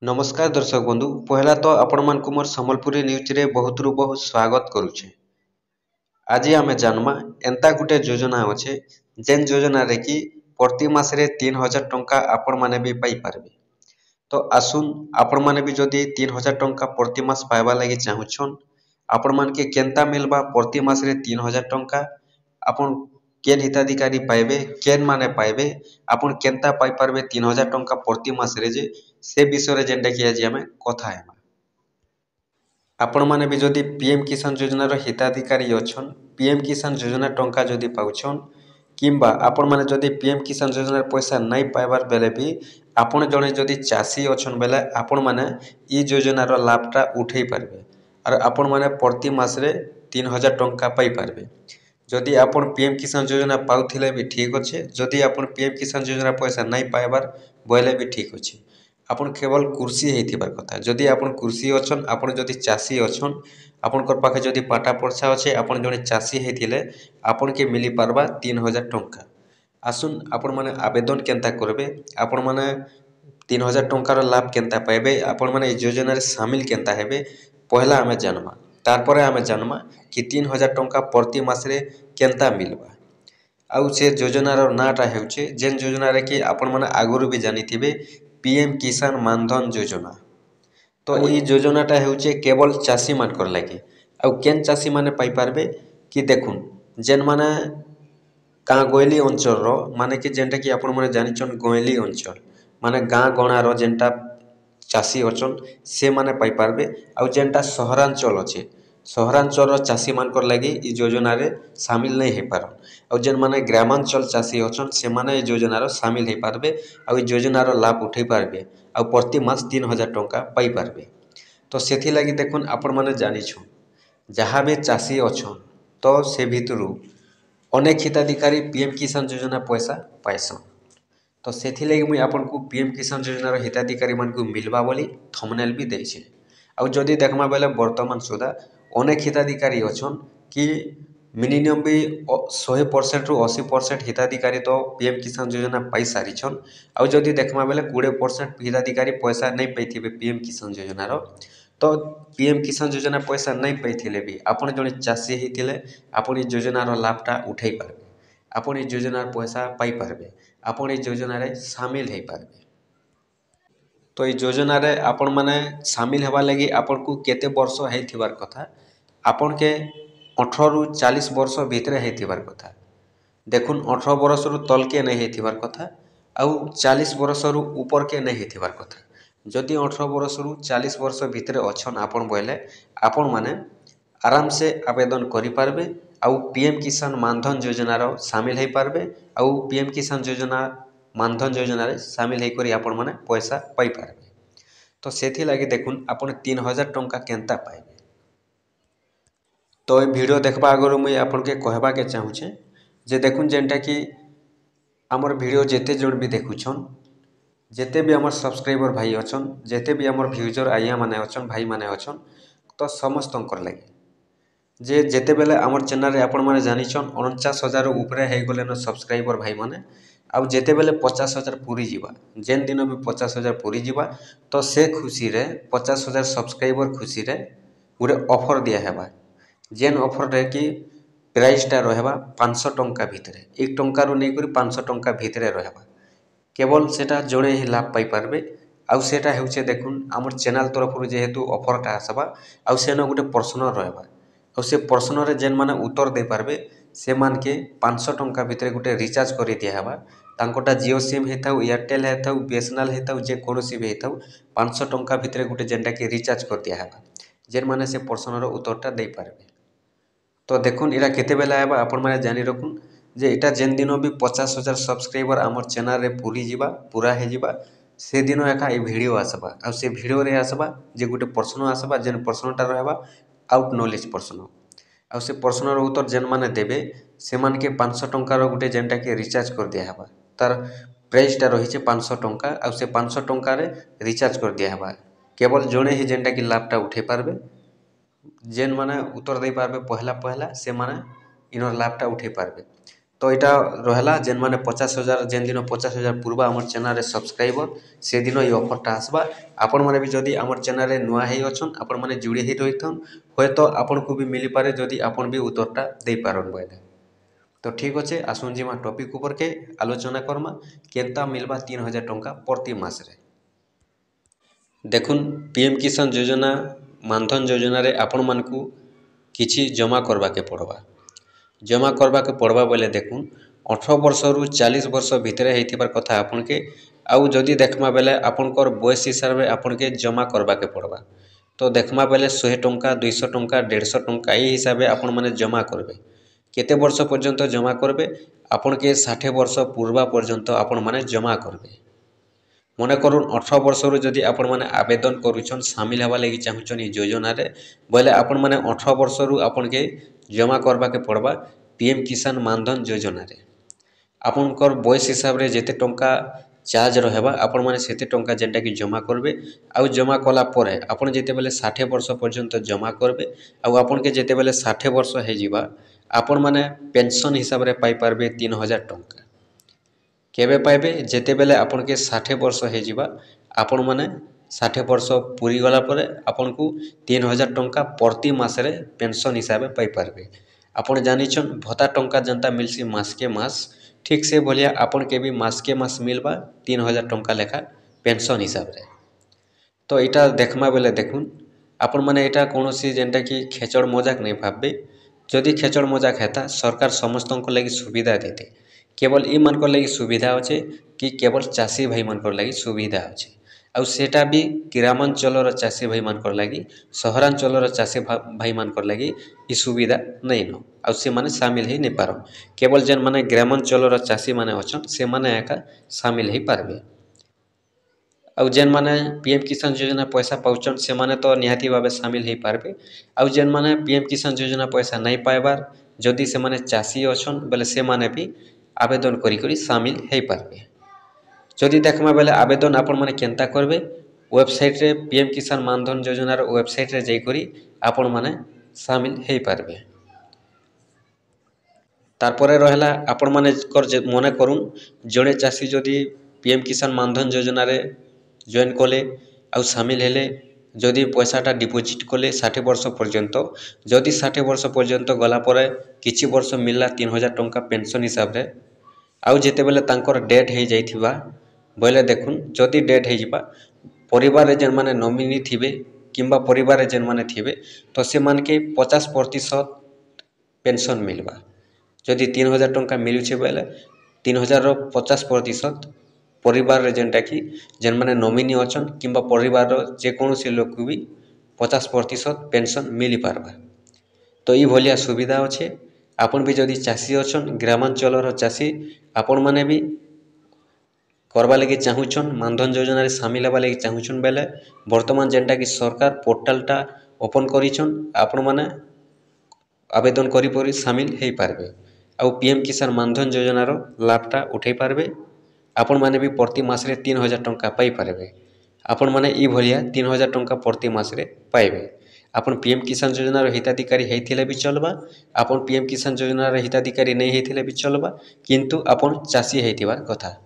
नमस्कार दर्शक बंधु पहला तो आपण मानकु मोर संबलपुरी न्यूज रे बहुत रु बहुत स्वागत करुछे। आज आमे जानमा एंता गुटे योजना अच्छे जेन योजना रे कि प्रति मास रे 3000 टंका आपण माने भी पाई पारबे। तो आसुन आपण माने भी जदि 3000 टंका प्रति मास पाइबा लागि चाहुछन आपण मान के केनता मिलबा प्रति मास रे 3000 टंका आपण केन हिताधिकारी पाइबे केन माने पाइबे आपण केनता पाई पारबे 3000 टंका प्रति मास रे जे से विषय रे जेंटा कि आज आमे कथा हेमा। आपण माने भी जदि पीएम किसान योजना रो हिताधिकारी अछन पीएम किसान योजना टंका जदि पाउछन किंबा आपण माने जदि पीएम किसान योजना रे पैसा नहीं पाइबार बेले भी आपण जने जदि चासी अछन बेले आपण माने ई योजना रो लाभटा उठेई पारबे और आपण माने प्रति मास रे 3000 टंका पाई पारबे। जदि आपण पीएम किसान योजना पाउथिले भी ठीक अच्छे जदि आपण पीएम किसान योजना पैसा नहीं पाइबार बोले भी ठीक अच्छे आपण केवल कृषि हेथिबार कथा जदि आपण कृषि अछन आपण जदि चासी अछन आपणकर पाखे जदि पाटा पर्सा अच्छे आपण जने चासी हेथिले आपण के मिली पारबा 3000 टंका। आसुन आपण माने आवेदन केनता करबे आपण माने 3000 टंकार लाभ केनता पाइबे आपण माने योजना रे शामिल केनता हेबे पहला आमे जानमा तारपरे आमे जानमा कि 3000 टंका प्रति मास रे केनता मिलबा आउ से योजनार नाटा हेउचे जेन योजना रे कि आपण माने आगुरु भी जानिथिबे पीएम किसान मानधन योजना। तो ई योजनाटा हेउचे केवल चासी मानकर लागि आउ केन चासी माने पाई पारबे कि देखुन जेन माने गाँ गोयली अंचल रो माने कि जेनटा कि आपण माने जानिछन गोयली अंचल माने गाँ गणा रो जेनटा चासी अछन से माने पाई पारबे आउ जेनटा सहरांचल अच्छे सहरांचल चासी मानकर लागि ई योजना रे शामिल नहीं हे पारन आउ जेन माने ग्रामांचल चासी अछन से माने ई योजना रो शामिल हे पारबे आउ ई योजना रो लाभ उठै पारबे आउ प्रति मास 3000 टंका पाई पारबे। तो सेथि लागि देखुन आपण माने जानिछन जहाँ भी चासी अछन तो से भितरु अनेक हिताधिकारी पीएम किसान योजना पैसा पाइसन। तो सेथि लागि मुई आपन को पीएम किसान योजना रो हिताधिकारी मान को मिलबा बोली थंबनेल भी देइछे आउ जदि देखमा बेले वर्तमान सुधा अनेक हिताधिकारी अछन कि मिनिमम भी 100% रु 80% हिताधिकारी तो पीएम किसान योजना पाई सारिछन आउ जदि देखमा बेले 20% हिताधिकारी पैसा नहीं पाइथिबे पीएम किसान योजना रो। तो पीएम किसान योजना पैसा नहीं पाइथिले भी आपण जने चासी हेतिले आपण ई योजना रो लाभटा उठै पारबे आपण ई योजना पैसा पाई पारबे आपण ई योजना रे शामिल हे पारबे। तो ई योजना रे आपण माने शामिल हेबा लागि आपण को केते वर्ष हेथिबार कथा आपण के 18 रु 40 वर्ष भितरे हेथिबार कथा देखुन 18 वर्ष रु तल के नहीं हेथिबार कथा आउ 40 वर्ष रु ऊपर के नहीं हेथिबार कथा जदि 18 वर्ष रु 40 वर्ष भितरे अछन आपण बोले आपण माने आराम से आवेदन करि पारबे आउ पीएम किसान मानधन योजना रो शामिल हे पारबे आउ पीएम किसान योजना मानधन योजना रे शामिल हे करी आपण माने पैसा पाई पारबे। तो सेथि लागि देखुन आपण 3000 टंका केनता पाइबे। तो वीडियो देखबा आगरु मुई आपण के कहबा के चाहूछे जे देखुन जेनटा कि हमर वीडियो जेते जण भी देखुछन जेते भी हमर सब्सक्राइबर भाई अछन जेते भी हमर व्यूजर आइया माने अछन भाई माने अछन तो समस्तंकर लागि जे जेते बेले हमर चैनल रे आपण माने जानिछन 49000 ऊपरे हे गले न सब्सक्राइबर भाई माने आउ जेते बेले 50000 पूरी जीवा जेन दिन भी 50000 पूरी जीवा तो से खुशी रे 50000 सब्सक्राइबर खुशी रे गुटे ऑफर दिया हेबा जेन ऑफर रे कि प्राइसटा रहबा 500 टंका भितरे 1 टंका रो नै करी 500 टंका भितरे रहबा केवल सेटा जणे ही लाभ पाई पारबे आउ सेटा हेउचे देखुन हमर चैनल तरफ रु जेहेतु ऑफरटा आसबा आउ सेनो गुटे प्रश्न रहबा आउ से प्रश्न रे जेन माने उत्तर दे पारबे से मान के 500 टंका भितरे गुटे रिचार्ज करि दिया हेबा तांकोटा जियो सिम हेताउ एयरटेल हेताउ बीएसएनएल हेताउ जे कोनोसी भी हेताउ 500 टंका भितरे गुटे जेनटा कि रिचार्ज कर दिया हेबा जेन माने से प्रश्न रो उत्तरटा दे पारबे। तो देखुन इरा केते बेला आबा आपण माने जानि रखुन जे इटा जेन दिनो भी 50000 सब्सक्राइबर हमर चैनल रे पूरी जीवा पूरा हे जीवा से दिनो एका ए वीडियो आसबा आ से वीडियो रे आसबा जे गुटे प्रश्न आसबा जेन प्रश्नटा रहबा आउट नॉलेज प्रश्न आ से प्रश्न रो उत्तर जेन माने देबे से मान के 500 टंका रो गुटे जेनटा के रिचार्ज कर दिया हेबा तार प्राइसटा रहिचे 500 टंका आ से 500 टंका रे रिचार्ज कर दिया हेबा केवल जणे ही जेनटा कि लाभटा उठे पारबे जेन माने उत्तर दे पारबे पहला पहला से माने इनर लाभटा उठे पारबे। तो यहाँ रहा जेन मैंने 50,000 जेन दिन 50,000 पूर्वा आम चैनल सब्सक्राइबर से दिन ये ऑफरटा आसवा। आपण मैंने भी जदि आम चैनल नुआ ही अच्छन आपण मैंने जोड़ी ही रही थन हे तो आपन को भी मिल पारे जदि आपन भी उत्तरटा दे पारन बोले। तो ठीक अच्छे आसुन जीमा टॉपिक ऊपर के आलोचना करमा केनता मिलवा 3,000 टंका प्रति मास रे। देखुन पीएम किसान योजना मानधन योजना रे आपण मानकू किछि जमा करवा के पड़वा। जमा करवा के पड़वा बोले देखुन 18 वर्ष रु 40 वर्ष भितर होइथिबार कथा आपन के आउ जदि देखमा बेले आपनकर बयस हिसाब रे आपन के जमा करवा के पड़वा। तो देखमा बेले 100 टंका 200 टंका 150 टंका यही हिसाब से आपण माने जमा करबे। केते वर्ष पर्यंत जमा करबे आपन के 60 वर्ष पूर्वा पर्यंत आपण माने जमा करबे। मने करूँ 18 वर्ष रु जदि आपण माने आवेदन करूछन शामिल हवा लगी चाहुछन ई योजना रे बोले आपण माने 18 वर्ष रु आपण के जमा करवा के पड़वा पीएम किसान मानधन योजना रे। आपनकर बयस हिसाब रे जेते टंका चार्ज रहबा आपण माने सेते टंका जेंटा कि जमा करबे। आउ जमा कला परे आपण जेते बेले 60 वर्ष पर्यंत जमा करबे आउ आपण के जेते बेले 60 वर्ष हे जिबा आपण माने पेंशन हिसाब रे पाई पारबे 3,000 टंका। केबे पाइबे जेते बेले आपण के 60 वर्ष हे जिबा आपण माने 60 वर्ष पूरी गला परे आपण को 3,000 टंका प्रति मास रे पेंशन हिसाब पाई पारबे। आपण जानिछन भत्ता टंका जनता मिलसी मास के मास ठीक से भलिया आपण के भी मास के मास मिलबा 3,000 टंका लेखा पेंशन हिसाब रे। तो इटा देखमा बेले देखुन आपण माने इटा कोनोसी जेंटा कि खेचड़ मजाक नहीं भाबबे। जदि खेचड़ मजाक हेता सरकार समस्त को लगी सुविधा देते केवल ई मानकर लगी सुविधा अच्छे कि केवल चाषी भाई मानकर लगी सुविधा अच्छे आउ सेटा भी ग्रामांचल चाषी भाई मानकर लगी सहरांचल चाषी भाई मानकर लगी ई सुविधा नहीं न आउ से माने शामिल ही नहीं पारन। केवल जेन माने ग्रामांचल चाषी माने अछन से माने एका शामिल ही पारबे। आउ जेन माने पीएम किसान योजना पैसा पाउछन से माने तो निहाती भावे शामिल ही पारबे। आउ जेन माने पीएम किसान योजना पैसा नहीं पाइबार जदि से माने चाषी अछन बोले से माने भी आवेदन करी करी शामिल हो पारबे। जदि देखमा बेले आवेदन आपण माने केनता करबे वेबसाइट रे पीएम किसान मानधन योजना रो वेबसाइट रे जाई करी आपण माने शामिल हो पारबे। तारपरे रहला आपण माने मने करूँ जड़े चाषी जदि पीएम किसान मानधन योजना रे जॉइन कले आउ शामिल हेले जदि पैसाटा डिपोजिट कले 60 वर्ष पर्यंत जदि 60 वर्ष पर्यंत गला परे किछि वर्ष मिलला 3,000 टंका पेंशन हिसाब रे आउ जेते बेले तांकर डेट हो जाइथिबा बोले देखुन जदि डेट हो जिबा परिवार रे जेन माने नॉमिनी थिबे किंबा परिवार रे जेन माने थिबे तो से मान के 50% पेंशन मिलबा। जदि 3,000 टंका मिलुछे बोले 3,000 रो 50% परिवार रे जेनटा कि जेन माने नॉमिनी अछन किंबा परिवार रो जे कोनोसी लोक भी 50% पेंशन मिली पारबा। तो ई भलिया सुविधा अच्छे आपण भी जदि चाषी अछन ग्रामांचल चाषी आपण माने भी करवा लगी चाहूछन मानधन योजना रे शामिल हवा लगी चाहूछन बेले वर्तमान जेनटा कि सरकार पोर्टालटा ओपन करिछन आपण माने आवेदन करी परी शामिल हो पारबे आउ पीएम किसान मानधन योजना रो लाभटा उठाई पारबे। आपण माने भी प्रति मास रे 3,000 टंका पाई पारबे। आपण माने ई भलिया 3,000 टंका प्रति मास रे पाइबे। आपण पीएम किसान योजना रो हिताधिकारी हेथिले भी चलबा आपण पीएम किसान योजना रो हिताधिकारी नहीं हेथिले भी चलबा किंतु आपण चाषी हेथिबार कथा।